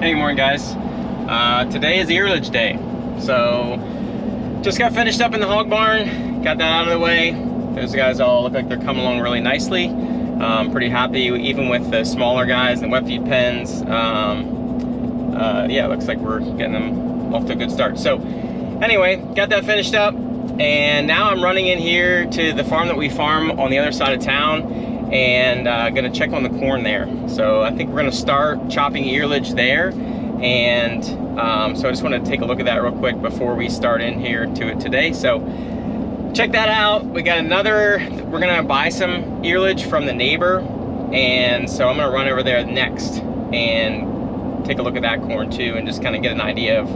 Hey, morning guys. Today is the Earlage day. So just got finished up in the hog barn, got that out of the way. Those guys all look like they're coming along really nicely. Pretty happy, even with the smaller guys and wet feed pens. Yeah, looks like we're getting them off to a good start. So anyway, got that finished up, and now I'm running in here to the farm that we farm on the other side of town, and gonna check on the corn there. So I think we're gonna start chopping earlage there, and so I just want to take a look at that real quick before we start in here to it today. So check that out. We got we're gonna buy some earlage from the neighbor, and so I'm gonna run over there next and take a look at that corn too, and just kind of get an idea of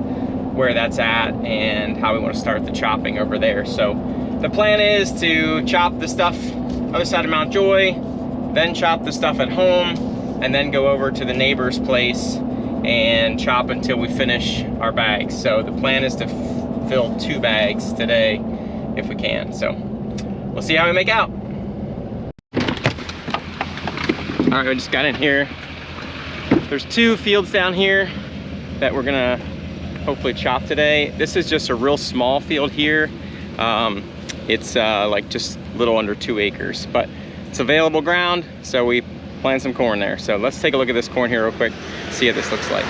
where that's at and how we want to start the chopping over there. So the plan is to chop the stuff other side of Mount Joy, then chop the stuff at home, and then go over to the neighbor's place and chop until we finish our bags. So the plan is to fill 2 bags today if we can. So we'll see how we make out. All right, we just got in here. There's 2 fields down here that we're gonna hopefully chop today. This is just a real small field here. It's like just a little under 2 acres, but it's available ground, so we plant some corn there. So let's take a look at this corn here real quick, see what this looks like.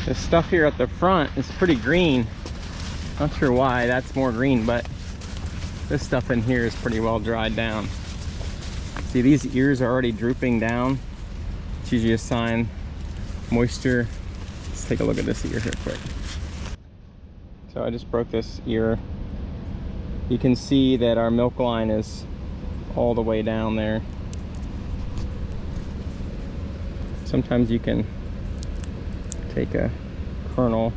This stuff here at the front is pretty green. Not sure why that's more green, but this stuff in here is pretty well dried down. See, these ears are already drooping down. It's usually a sign moisture. Let's take a look at this ear here quick. So I just broke this ear. You can see that our milk line is all the way down there. Sometimes you can take a kernel,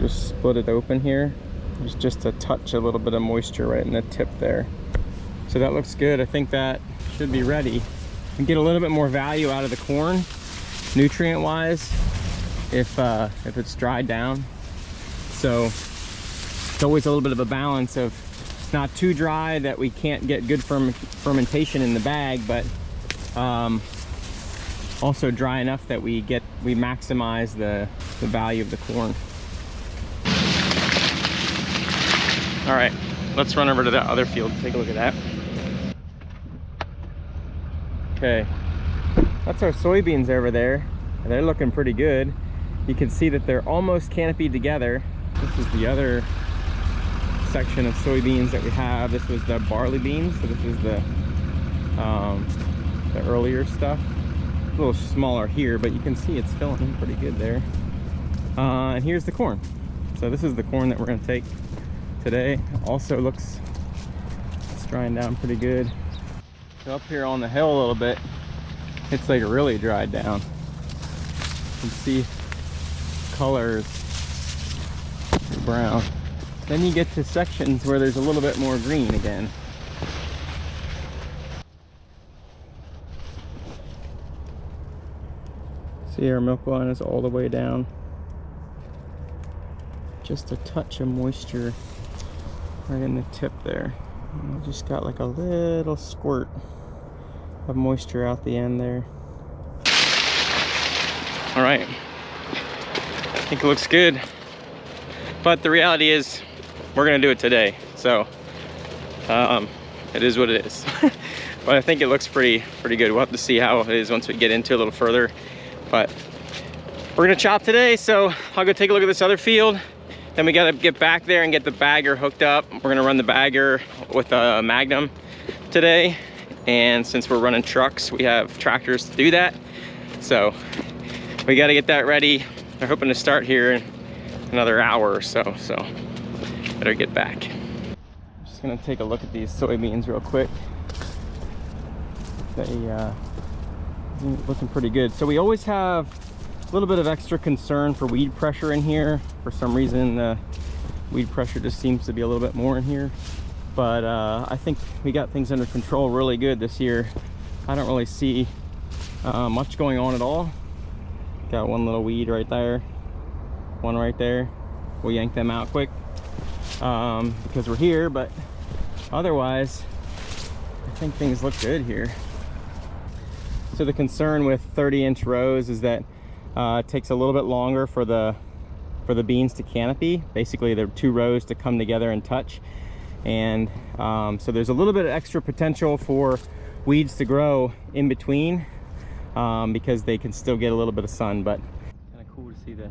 just split it open here. There's just a little bit of moisture right in the tip there. So that looks good. I think that should be ready. And get a little bit more value out of the corn, nutrient wise, if it's dried down. So it's always a little bit of a balance of it's not too dry that we can't get good fermentation in the bag, but also dry enough that we maximize the value of the corn. All right, let's run over to that other field and take a look at that. Okay, that's our soybeans over there. They're looking pretty good. You can see that they're almost canopied together. This is the other section of soybeans that we have. This was the barley beans, so this is the earlier stuff. A little smaller here, but you can see it's filling in pretty good there. And here's the corn. So this is the corn that we're going to take today. Also looks, it's drying down pretty good. So up here on the hill a little bit, it's like really dried down. You can see colors brown. Then you get to sections where there's a little bit more green again. See, our milk line is all the way down. Just a touch of moisture right in the tip there. And we just got like a little squirt of moisture out the end there. All right, I think it looks good, but the reality is we're gonna do it today, so it is what it is. But I think it looks pretty good. We'll have to see how it is once we get into it a little further, but we're gonna chop today. So I'll go take a look at this other field, then we gotta get back there and get the bagger hooked up. We're gonna run the bagger with a Magnum today, and since we're running trucks, we have tractors to do that, so we got to get that ready. They're hoping to start here in another hour or so, so better get back. I'm just gonna take a look at these soybeans real quick. They looking pretty good. So we always have a little bit of extra concern for weed pressure in here. For some reason, the weed pressure just seems to be a little bit more in here. But I think we got things under control really good this year. I don't really see much going on at all. Got one little weed right there, one right there. We'll yank them out quick because we're here, but otherwise I think things look good here. So the concern with 30-inch rows is that it takes a little bit longer for the beans to canopy. Basically, there are 2 rows to come together and touch, and so there's a little bit of extra potential for weeds to grow in between, because they can still get a little bit of sun. But kind of cool to see the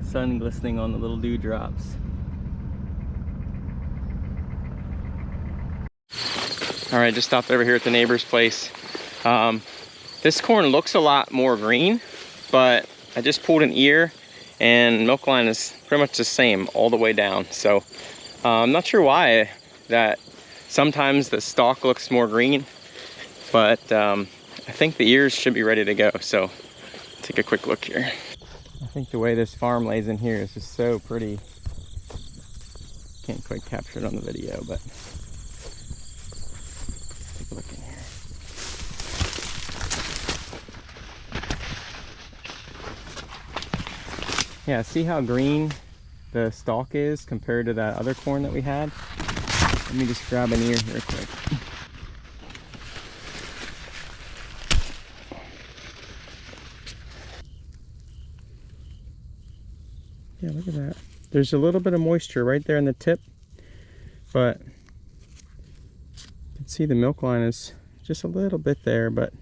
sun glistening on the little dewdrops. All right, just stopped over here at the neighbor's place. This corn looks a lot more green, but I just pulled an ear and milk line is pretty much the same all the way down. So I'm not sure why that sometimes the stalk looks more green, but I think the ears should be ready to go. So take a quick look here. I think the way this farm lays in here is just so pretty. Can't quite capture it on the video, but take a look in here. Yeah, see how green the stalk is compared to that other corn that we had? Let me just grab an ear here quick. Yeah, look at that. There's a little bit of moisture right there in the tip, but you can see the milk line is just a little bit there, but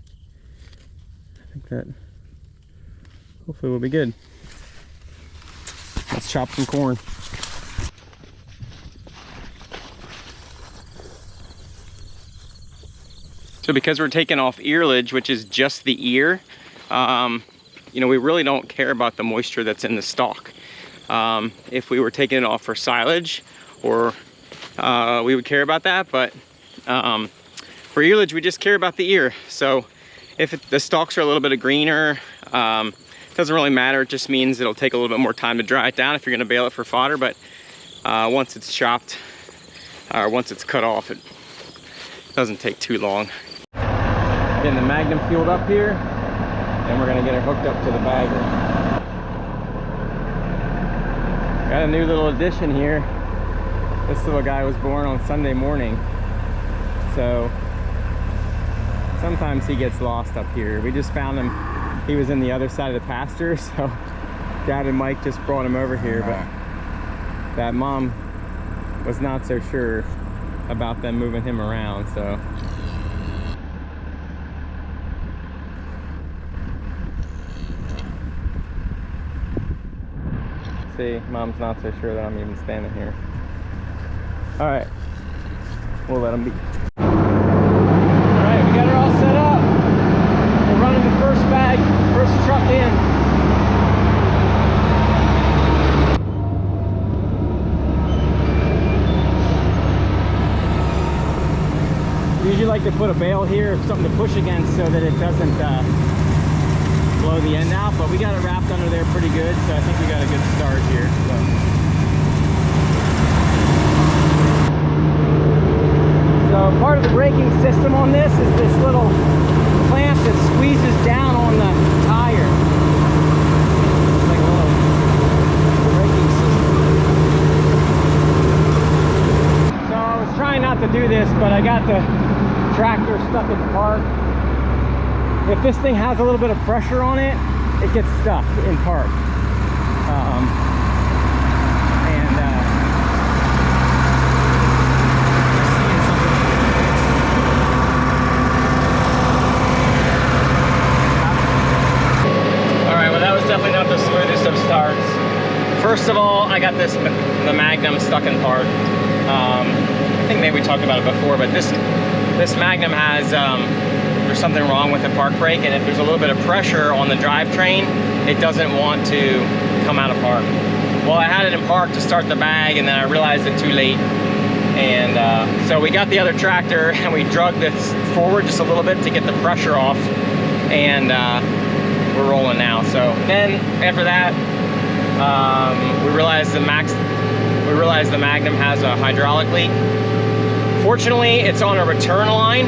I think that hopefully will be good. Let's chop some corn. So because we're taking off earlage, which is just the ear, you know, we really don't care about the moisture that's in the stalk. If we were taking it off for silage, or we would care about that, but for earlage we just care about the ear. So if the stalks are a little bit of greener, it doesn't really matter. It just means it'll take a little bit more time to dry it down if you're going to bale it for fodder. But once it's chopped, or once it's cut off, it doesn't take too long. Getting the Magnum fueled up here, and we're going to get it hooked up to the bagger. Got a new little addition here. This little guy was born on Sunday morning, so sometimes he gets lost up here. We just found him. He was in the other side of the pasture, so Dad and Mike just brought him over here, but that mom was not so sure about them moving him around, so. See, Mom's not so sure that I'm even standing here. All right, we'll let him be. All right, we got her all set up. We're running the first bag, first truck in. Usually like to put a bale here, something to push against so that it doesn't blow the end out, but we got it wrapped under there pretty good, so I think we got a good start here. So part of the braking system on this is this little clamp that squeezes down on the tire. It's like a little braking system. So I was trying not to do this, but I got the tractor stuck in park. If this thing has a little bit of pressure on it, it gets stuck in park. Alright, well that was definitely not the smoothest of starts. First of all, I got the Magnum stuck in park. I think maybe we talked about it before, but this Magnum has there's something wrong with the park brake, and if there's a little bit of pressure on the drivetrain, it doesn't want to come out of park. Well, I had it in park to start the bag, and then I realized it too late, and so we got the other tractor and we drug this forward just a little bit to get the pressure off, and we're rolling now. So then after that, we realized the Magnum has a hydraulic leak. Fortunately, it's on a return line,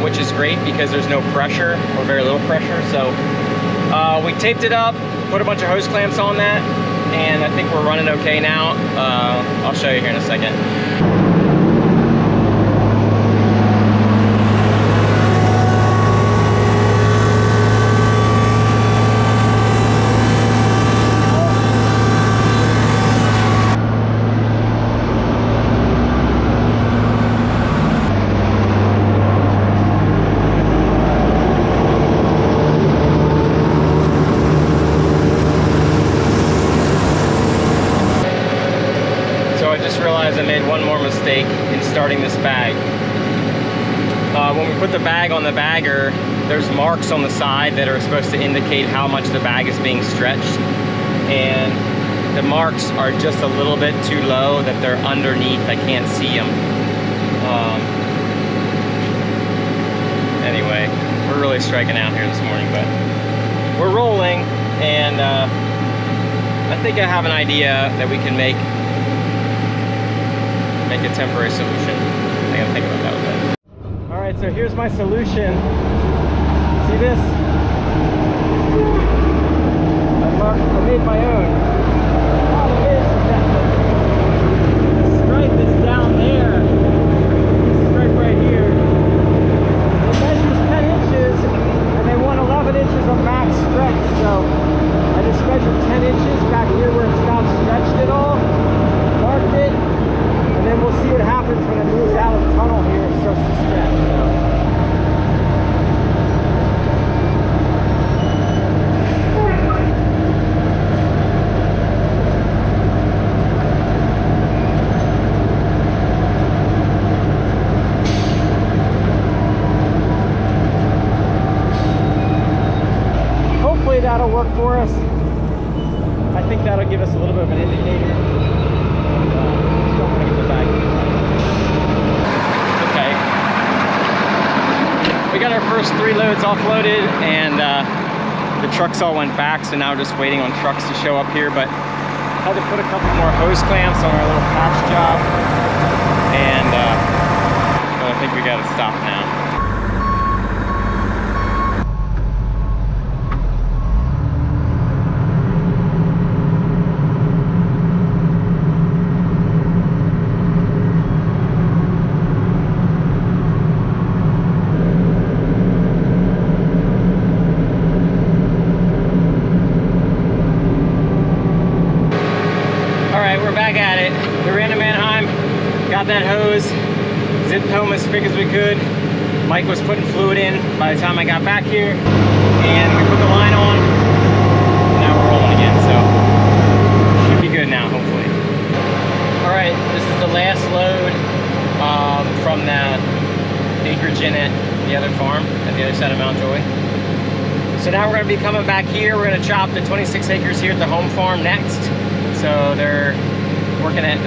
which is great because there's no pressure or very little pressure. So we taped it up, put a bunch of hose clamps on that, and I think we're running okay now. I'll show you here in a second. mistake in starting this bag. When we put the bag on the bagger, there's marks on the side that are supposed to indicate how much the bag is being stretched, and the marks are just a little bit too low that they're underneath. I can't see them. Anyway, we're really striking out here this morning, but we're rolling, and I think I have an idea that we can make a temporary solution. I gotta think about that a bit. All right, so here's my solution. See this? I made my own. All it is that the stripe is down there. This stripe right here. It measures 10 inches, and they want 11 inches of max stretch. So I just measured 10 inches back here where it's not stretched at all. Marked it, and then we'll see what happens when it moves out of the tunnel here and starts to stretch. So. That'll work for us. I think that'll give us a little bit of an indicator. Just don't want to get the bag. Okay. We got our first 3 loads offloaded, and the trucks all went back, so now we're just waiting on trucks to show up here. But had to put a couple more hose clamps on our little patch job, and but I think we got to stop now. Got that hose, zipped home as quick as we could. Mike was putting fluid in by the time I got back here, and we put the line on. Now we're rolling again, so should be good now, hopefully. All right, this is the last load from that acreage in at the other farm, at the other side of Mount Joy. So now we're gonna be coming back here. We're gonna chop the 26 acres here at the home farm next. So they're working at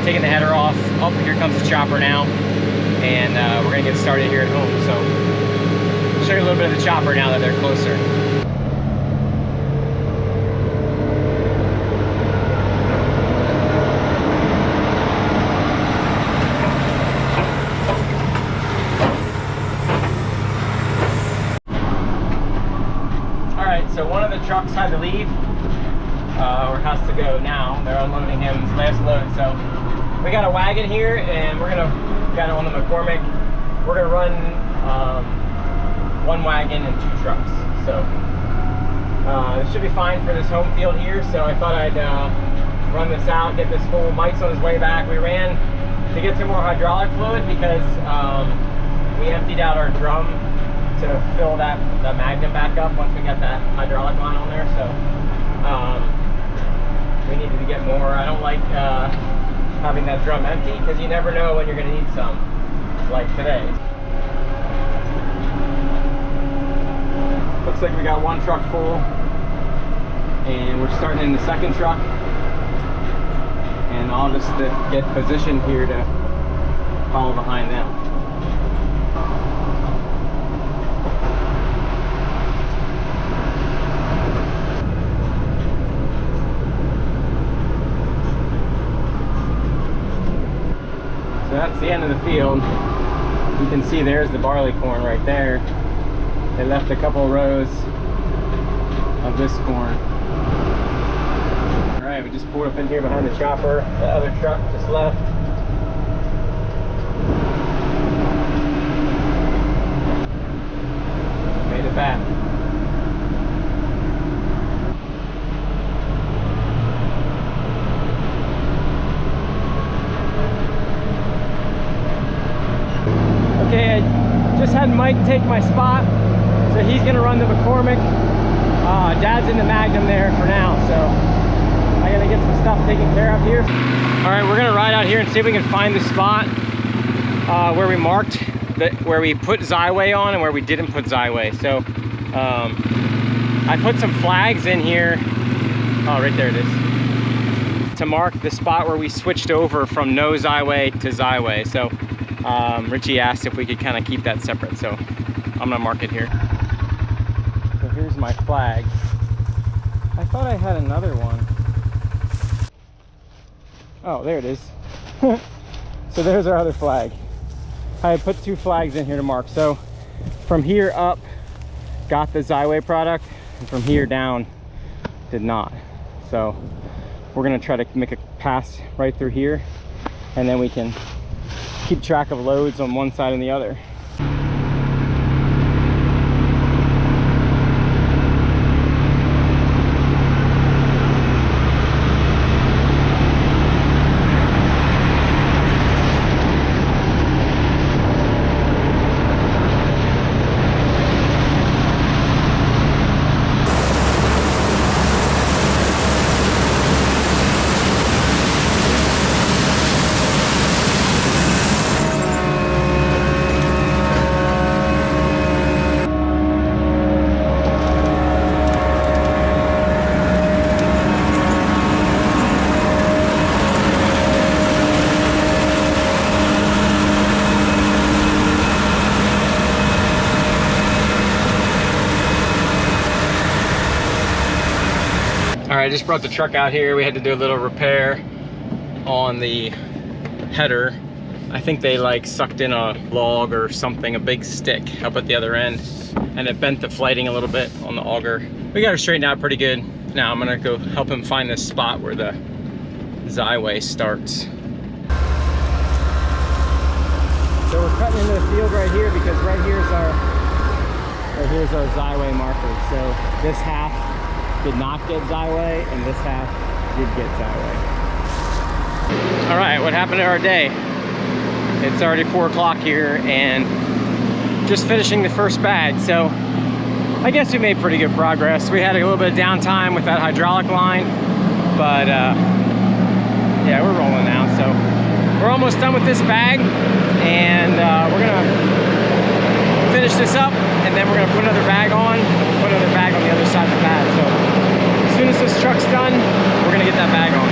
taking the header off. Oh, here comes the chopper now, and we're gonna get started here at home. So I'll show you a little bit of the chopper now that they're closer. All right, so one of the trucks had to leave, or has to go now. They're unloading his last load, so we got a wagon here, and we're gonna got it on the McCormick. We're gonna run 1 wagon and 2 trucks. So it should be fine for this home field here. So I thought I'd run this out, get this full. Mike's on his way back. We ran to get some more hydraulic fluid because we emptied out our drum to fill the Magnum back up once we got that hydraulic line on there. So we needed to get more. I don't like having that drum empty because you never know when you're going to need some, like today. Looks like we got 1 truck full, and we're starting in the 2nd truck, and I'll just get positioned here to follow behind them. So that's the end of the field. You can see there's the barley corn right there. They left a couple rows of this corn. All right, we just pulled up in here behind the chopper. The other truck just left. Made it back. Okay, I just had Mike take my spot, so he's gonna run the McCormick. Dad's in the Magnum there for now, so I gonna get some stuff taken care of here. All right, we're gonna ride out here and see if we can find the spot where we marked where we put Xyway on and where we didn't put Xyway. So I put some flags in here. Oh, right there it is. To mark the spot where we switched over from no Xyway to Xyway. So Richie asked if we could kind of keep that separate. So I'm gonna mark it here. So here's my flag. I thought I had another one. Oh, there it is. So there's our other flag. I put 2 flags in here to mark. So from here up, got the Xyway product, and from here down, did not. So we're gonna try to make a pass right through here, and then we can keep track of loads on one side and the other. I just brought the truck out here. We had to do a little repair on the header. I think they like sucked in a log or something, a big stick up at the other end, and it bent the flighting a little bit on the auger. We got her straightened out pretty good. Now I'm gonna go help him find this spot where the Xyway starts. So we're cutting into the field right here because right here's our Xyway marker. So this half did not get Xyway, and this half did get Xyway. All right, what happened to our day? It's already 4 o'clock here, and just finishing the first bag. So I guess we made pretty good progress. We had a little bit of downtime with that hydraulic line, but yeah, we're rolling now. So we're almost done with this bag, and we're gonna finish this up, and then we're gonna put another bag on, put another bag on the other side of the pad. So as soon as this truck's done, we're gonna get that bag on.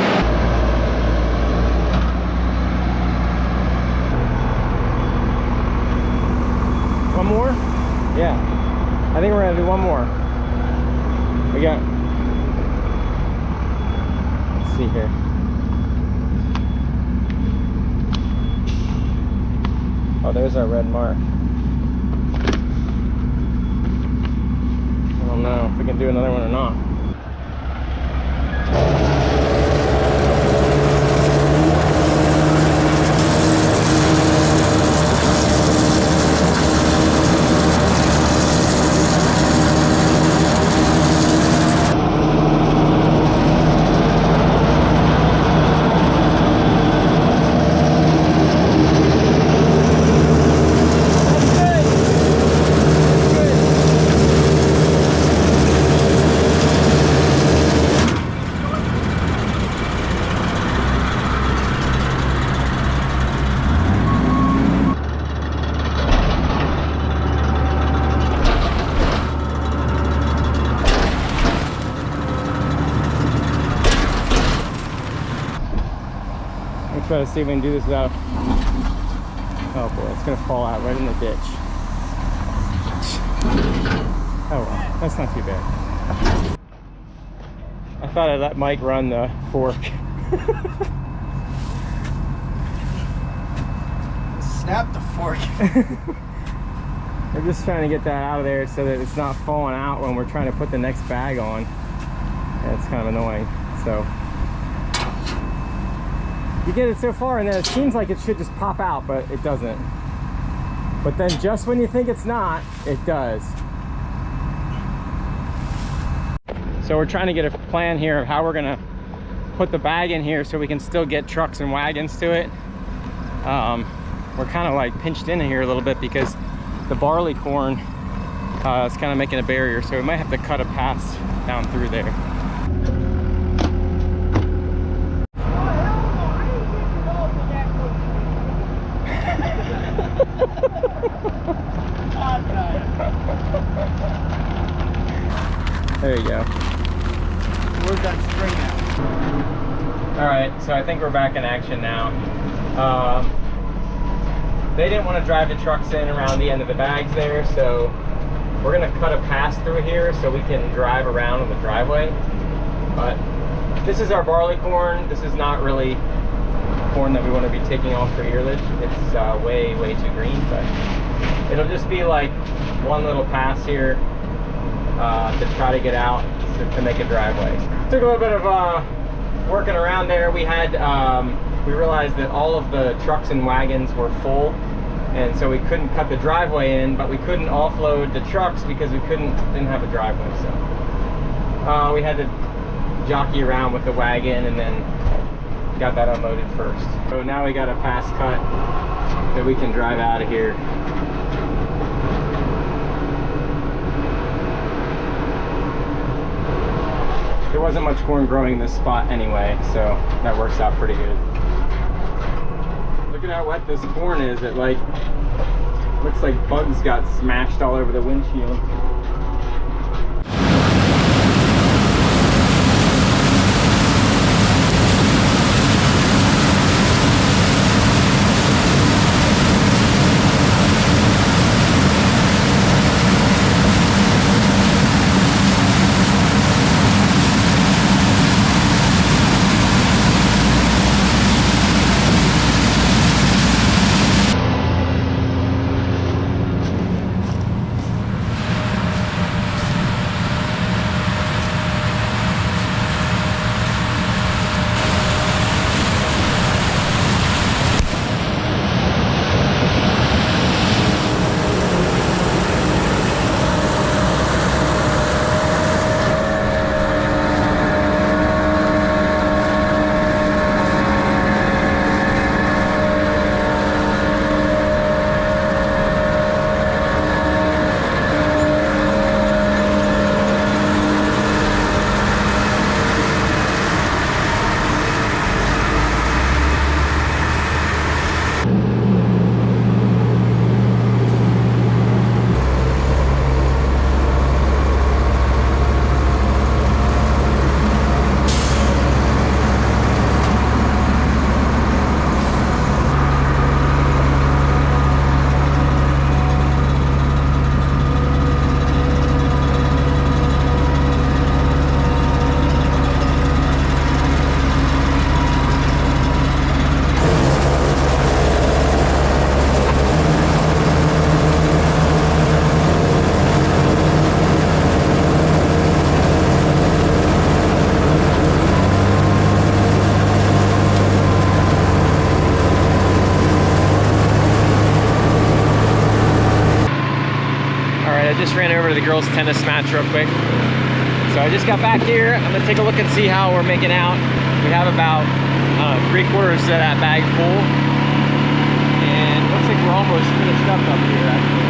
One more? Yeah, I think we're gonna do one more. We got, let's see here. Oh, there's our red mark. I don't know if we can do another one or not. Try to see if we can do this without, oh boy, it's gonna fall out right in the ditch. Oh well, that's not too bad. I thought I'd let Mike run the fork. Snap the fork. We're just trying to get that out of there so that it's not falling out when we're trying to put the next bag on. And it's kind of annoying, so. You get it so far and then it seems like it should just pop out, but it doesn't. But then just when you think it's not, it does. So we're trying to get a plan here of how we're gonna put the bag in here so we can still get trucks and wagons to it. We're kind of like pinched in here a little bit because the barley corn is kind of making a barrier, so we might have to cut a pass down through there. There you go. Where's that string at? All right, so I think we're back in action now. They didn't want to drive the trucks in around the end of the bags there, so we're gonna cut a pass through here so we can drive around on the driveway. But this is our barley corn. This is not really corn that we want to be taking off for earlage. It's way too green, but it'll just be like one little pass here to try to get out to make a driveway. Took a little bit of working around there. We had we realized that all of the trucks and wagons were full, and so we couldn't cut the driveway in, but we couldn't offload the trucks because we didn't have a driveway. So we had to jockey around with the wagon and then got that unloaded first. So now we got a pass cut that we can drive out of here. There wasn't much corn growing in this spot anyway, so that works out pretty good. Look at how wet this corn is. It like looks like bugs got smashed all over the windshield. Ran over to the girls' tennis match real quick. So I just got back here. I'm gonna take a look and see how we're making out. We have about 3/4 of that bag full, and it looks like we're almost finished up here actually.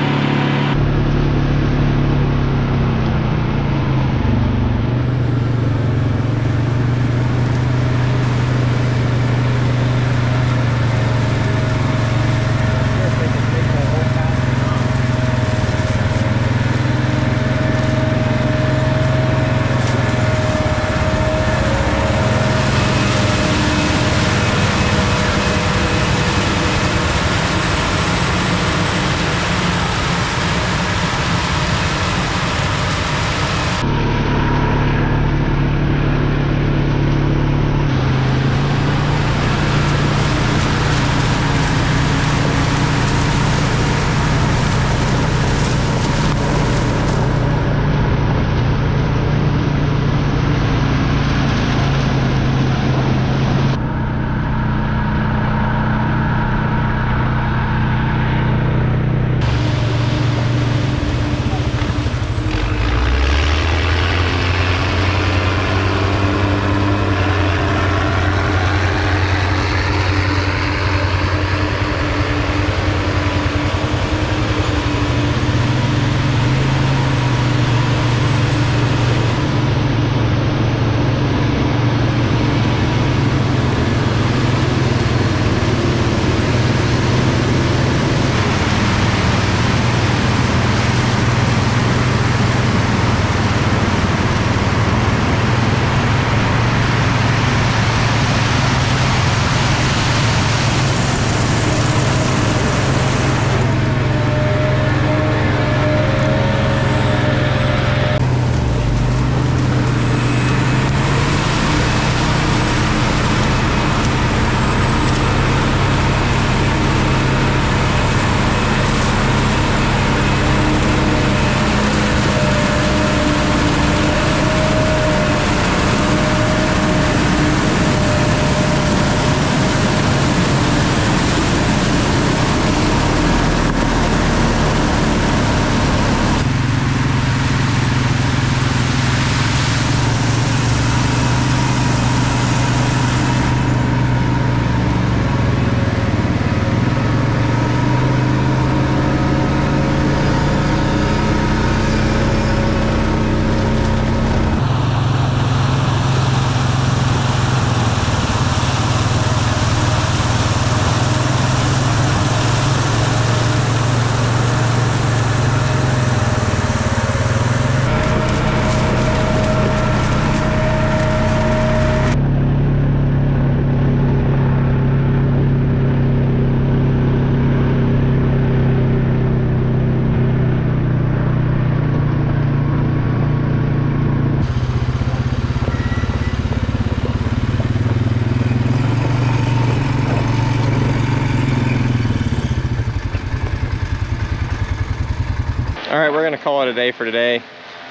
we're gonna call it a day for today.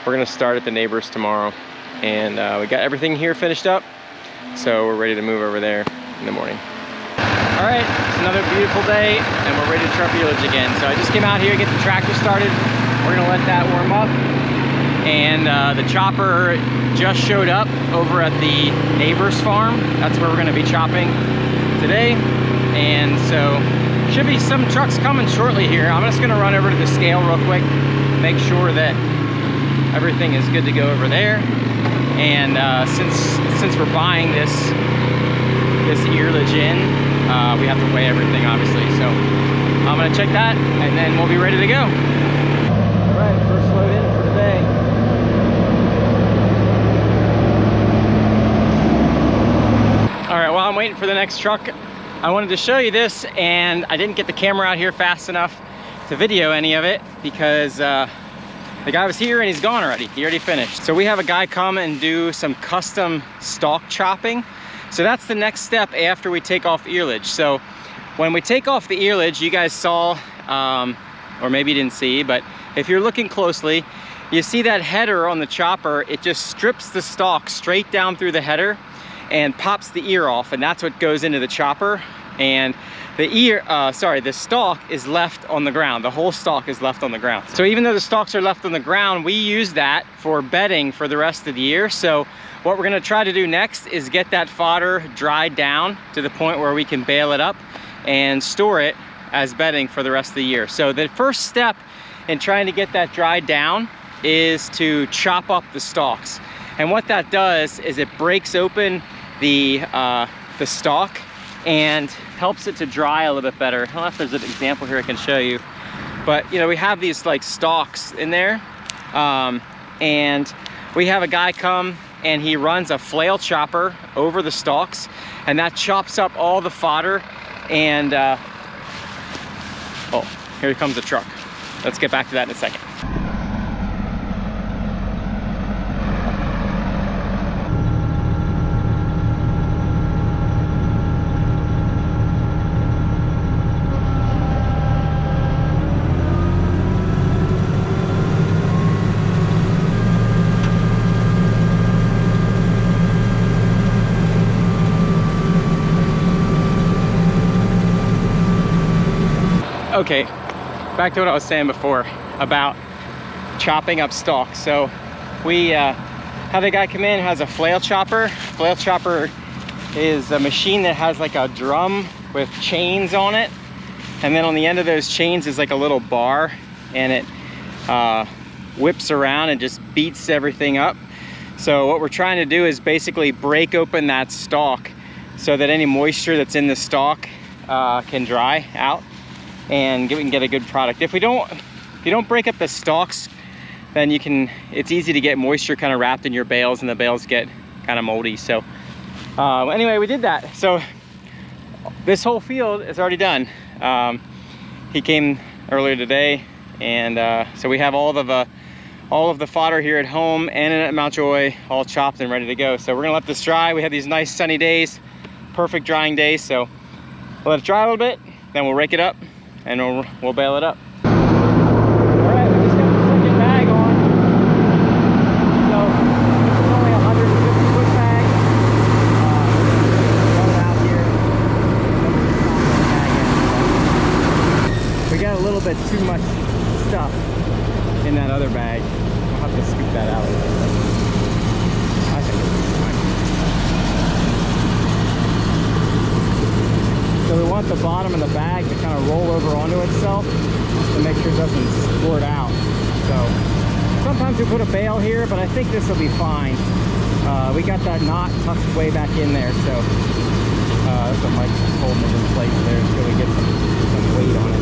We're gonna start at the neighbors tomorrow, and we got everything here finished up, so we're ready to move over there in the morning. All right, it's another beautiful day, and we're ready to truck Earlage again. So I just came out here to get the tractor started. We're gonna let that warm up, and the chopper just showed up over at the neighbor's farm. That's where we're gonna be chopping today, and so should be some trucks coming shortly here. I'm just gonna run over to the scale real quick, make sure that everything is good to go over there. And since we're buying this Earlage in, we have to weigh everything, obviously. So I'm gonna check that, and then we'll be ready to go. All right, first load in for today. All right, while I'm waiting for the next truck, I wanted to show you this, and I didn't get the camera out here fast enough to video any of it because the guy was here and he's gone already. He already finished. So we have a guy come and do some custom stalk chopping. So that's the next step after we take off Earlage. So when we take off the Earlage, you guys saw, or maybe you didn't see, but if you're looking closely, you see that header on the chopper. It just strips the stalk straight down through the header and pops the ear off, and that's what goes into the chopper. And the stalk is left on the ground. The whole stalk is left on the ground. So even though the stalks are left on the ground, we use that for bedding for the rest of the year. So what we're gonna try to do next is get that fodder dried down to the point where we can bale it up and store it as bedding for the rest of the year. So the first step in trying to get that dried down is to chop up the stalks. And what that does is it breaks open the stalk and helps it to dry a little bit better. I don't know if there's an example here I can show you, but you know, we have these like stalks in there, and we have a guy come and he runs a flail chopper over the stalks, and that chops up all the fodder. And oh, here comes the truck. Let's get back to that in a second. Okay, back to what I was saying before about chopping up stalks. So we have a guy come in, has a flail chopper. Flail chopper is a machine that has like a drum with chains on it, and then on the end of those chains is like a little bar, and it whips around and just beats everything up. So what we're trying to do is basically break open that stalk so that any moisture that's in the stalk can dry out, and we can get a good product. If you don't break up the stalks, then it's easy to get moisture kind of wrapped in your bales, and the bales get kind of moldy. So anyway, we did that. So this whole field is already done. He came earlier today, and so we have all of the fodder here at home and at Mount Joy all chopped and ready to go. So we're gonna let this dry. We have these nice sunny days, perfect drying days. So we'll let it dry a little bit, then we'll rake it up, and we'll bale it up. All right, we just got the second bag on. So this is only a 150-foot bag. Run it out here. We got a little bit too much stuff in that other bag. I'll have to scoop that out a little bit. I think it's fine. So we want the bottom of the bag to kind of roll over onto itself to make sure it doesn't squirt out. So sometimes we put a bale here, but I think this will be fine. We got that knot tucked way back in there, so that's what Mike's holding it in place there until we get some weight on it.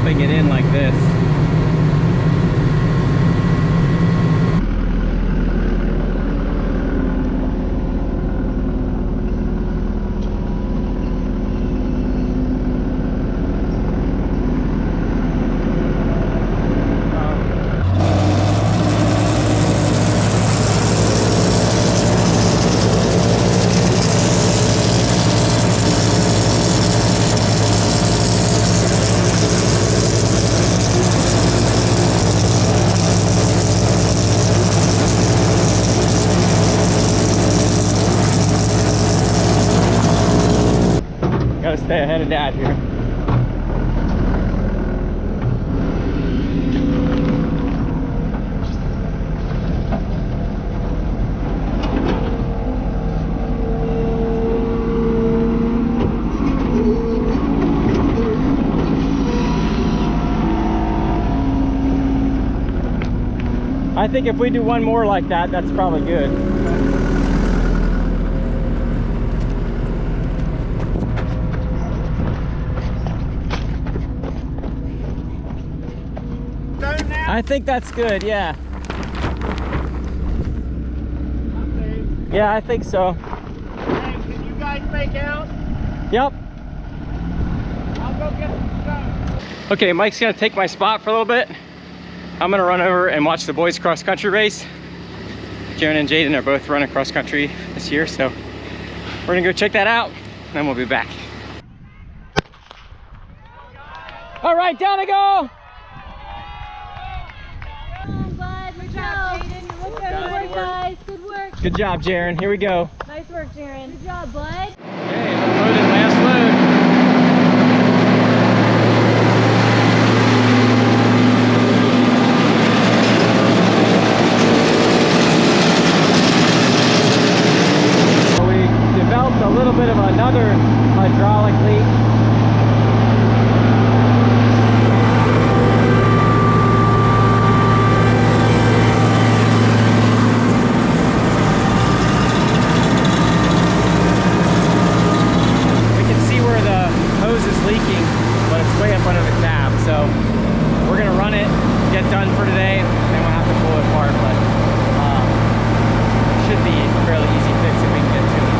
It in like this. stay ahead of Dad here. I think if we do one more like that, that's probably good. I think that's good, yeah. Yeah, I think so. Hey, can you guys make out? Yep. I'll go get some stuff. Okay, Mike's gonna take my spot for a little bit. I'm gonna run over and watch the boys cross country race. Jaron and Jaden are both running cross country this year, so we're gonna go check that out, and then we'll be back. All right, down I go. Good job, Jaden. Good work, guys. Good work. Good job, Jaron. Here we go. Nice work, Jaron. Good job, bud. Okay, unloaded, last load. We developed a little bit of another hydraulic leak. Leaking, but it's way up under the cab, so we're gonna run it, get done for today, and we'll have to pull it apart, but should be a fairly easy fix if we can get to it.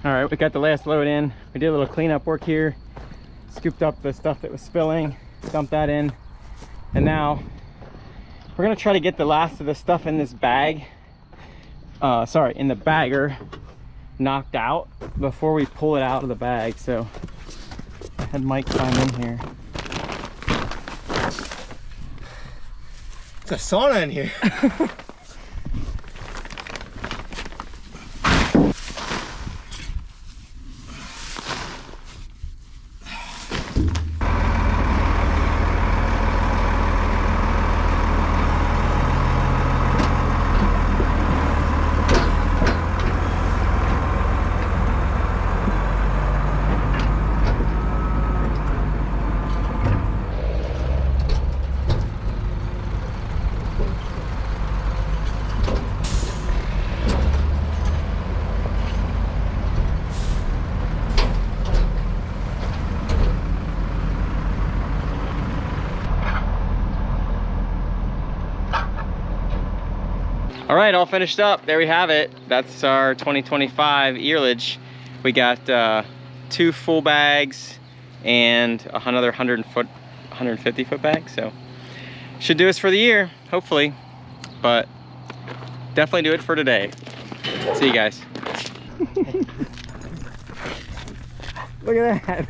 So. All right, we got the last load in. We did a little cleanup work here, scooped up the stuff that was spilling, dumped that in, and now we're gonna try to get the last of the stuff in this bag, in the bagger, knocked out before we pull it out of the bag. So I had Mike climb in here. It's a sauna in here. All right, all finished up. There we have it. That's our 2025 Earlage. We got 2 full bags and another 150 foot bag. So should do us for the year, hopefully, but definitely do it for today. See you guys. Look at that.